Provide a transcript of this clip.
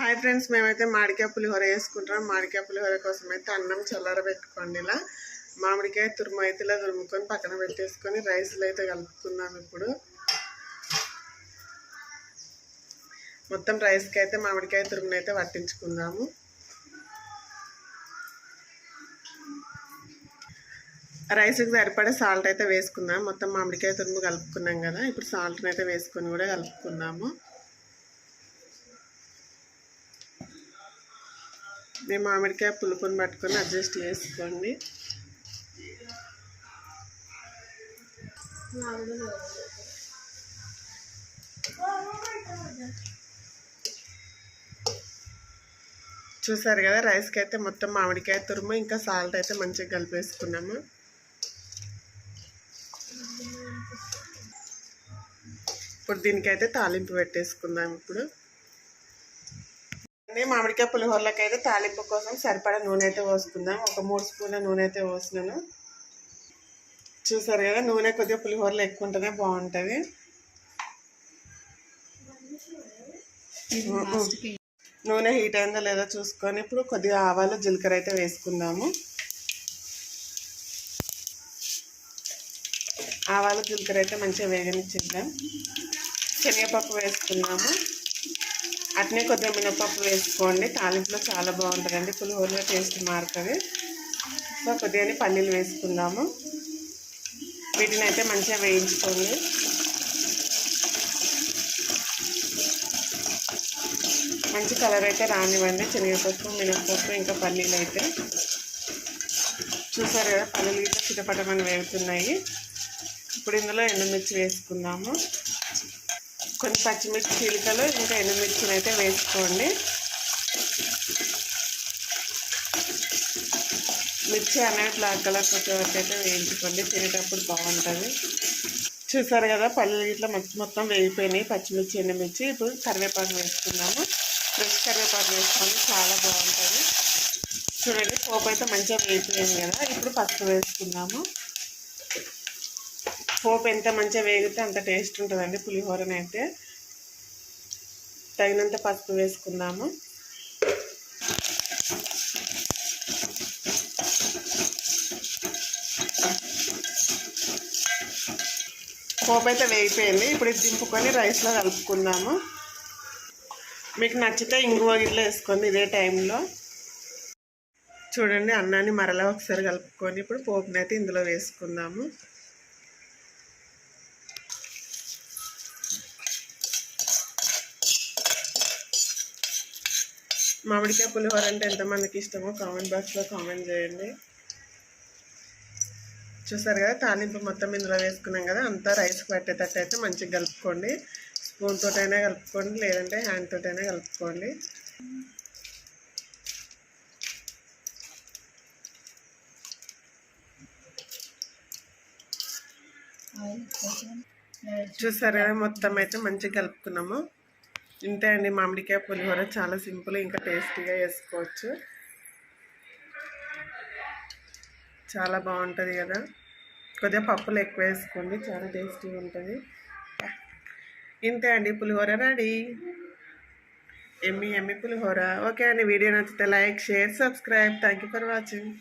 Hi friends, మేమైతే మామిడికాయ పులిహోర వేసుకుంటాం. మామిడికాయ పులిహోర కోసం అయితే అన్నం చల్లారబెట్టుకోండి. ఇలా మామిడికాయ తురుము అయితే ఇలా తురుముకొని పక్కన పెట్టేసుకొని రైస్లో అయితే కలుపుకుందాం. ఇప్పుడు మొత్తం రైస్కి అయితే మామిడికాయ తురుమును అయితే పట్టించుకుందాము. రైస్కి సరిపడే సాల్ట్ అయితే వేసుకుందాం. మొత్తం మామిడికాయ తురుము కలుపుకున్నాం కదా, ఇప్పుడు సాల్ట్ని అయితే వేసుకొని కూడా కలుపుకుందాము. మేము మామిడికాయ పులుపుని పట్టుకొని అడ్జస్ట్ చేసుకోండి. చూసారు కదా, రైస్కి అయితే మొత్తం మామిడికాయ తురుము ఇంకా సాల్ట్ అయితే మంచిగా కలిపేసుకున్నాము. ఇప్పుడు దీనికైతే తాలింపు పెట్టేసుకుందాం. ఇప్పుడు మామిడికాయ పులిహోరలకి అయితే తాలింపు కోసం సరిపడా నూనె అయితే పోసుకుందాం. ఒక 3 స్పూన్ల నూనె అయితే పోసినాను. చూసారు కదా, నూనె కొద్దిగా పులిహోరలో ఎక్కువ ఉంటేనే బాగుంటుంది. నూనె హీట్ అయిందో లేదో చూసుకొని ఇప్పుడు కొద్దిగా ఆవాలు జీలకర్ర అయితే వేసుకుందాము. ఆవాలు జీలకర్ర అయితే మంచిగా వేగనిచ్చేద్దాం. శనగపప్పు వేసుకుందాము. అట్నే కొద్దిగా మినపప్పు వేసుకోండి. తాలింపులో చాలా బాగుంటుందండి, పులిహోరలో టేస్ట్ మారుతుంది. సో కొద్దిగా పల్లీలు వేసుకుందాము. వీటిని అయితే మంచిగా వేయించుకోండి. మంచి కలర్ అయితే రానివ్వండి. శనగపప్పు, మినపప్పు ఇంకా పల్లీలు అయితే చూసారు కదా, పల్లీలు అయితే చిటపటమని వేగుతున్నాయి. ఇప్పుడు ఇందులో ఎండుమిర్చి వేసుకుందాము. కొన్ని పచ్చిమిర్చి చీలికలు ఇంకా ఎండుమిర్చిని అయితే వేసుకోండి. మిర్చి అనేది బ్లాక్ కలర్ వచ్చే వరకు అయితే వేయించుకోండి, తినేటప్పుడు బాగుంటుంది. చూసారు కదా, పల్లీలు ఇట్లా మొత్తం వేగిపోయినాయి, పచ్చిమిర్చి ఎండుమిర్చి. ఇప్పుడు కరివేపాకు వేసుకుందాము. ఫ్రెష్ కరివేపాకు వేసుకోండి, చాలా బాగుంటుంది. చూడండి, పోపు అయితే మంచిగా వేగిపోయింది కదా. ఇప్పుడు పసుపు వేసుకుందాము. పోపు ఎంత మంచిగా వేగితే అంత టేస్ట్ ఉంటుందండి పులిహోరనైతే. తగినంత పసుపు వేసుకుందాము. పోపు అయితే వేగిపోయింది. ఇప్పుడు ఇది దింపుకొని రైస్లో కలుపుకుందాము. మీకు నచ్చితే ఇంగువ గిన్నెలో వేసుకోండి ఇదే టైంలో. చూడండి, అన్నాన్ని మరలా ఒకసారి కలుపుకొని ఇప్పుడు పోపుని అయితే ఇందులో వేసుకుందాము. మామిడికాయ పులిహోర అంటే ఎంతమందికి ఇష్టమో కామెంట్ బాక్స్లో కామెంట్ చేయండి. చూసారు కదా, తాలింపు మొత్తం ఇందులో వేసుకున్నాం కదా, అంతా రైస్కి పట్టేటట్టు అయితే మంచిగా కలుపుకోండి. స్పూన్ తోటైనా కలుపుకోండి, లేదంటే హ్యాండ్ తోటైనా కలుపుకోండి. చూసారు కదా, మొత్తం అయితే మంచిగా కలుపుకున్నాము. ఇంతే అండి, మామిడికాయ పులిహోర చాలా సింపుల్, ఇంకా టేస్టీగా వేసుకోవచ్చు. చాలా బాగుంటుంది కదా. కొద్దిగా పప్పులు ఎక్కువ వేసుకోండి, చాలా టేస్టీగా ఉంటుంది. ఇంతే అండి, పులిహోర రెడీ. ఎమ్మి పులిహోర. ఓకే అండి, వీడియో నచ్చితే like, share, subscribe. Thank you for watching.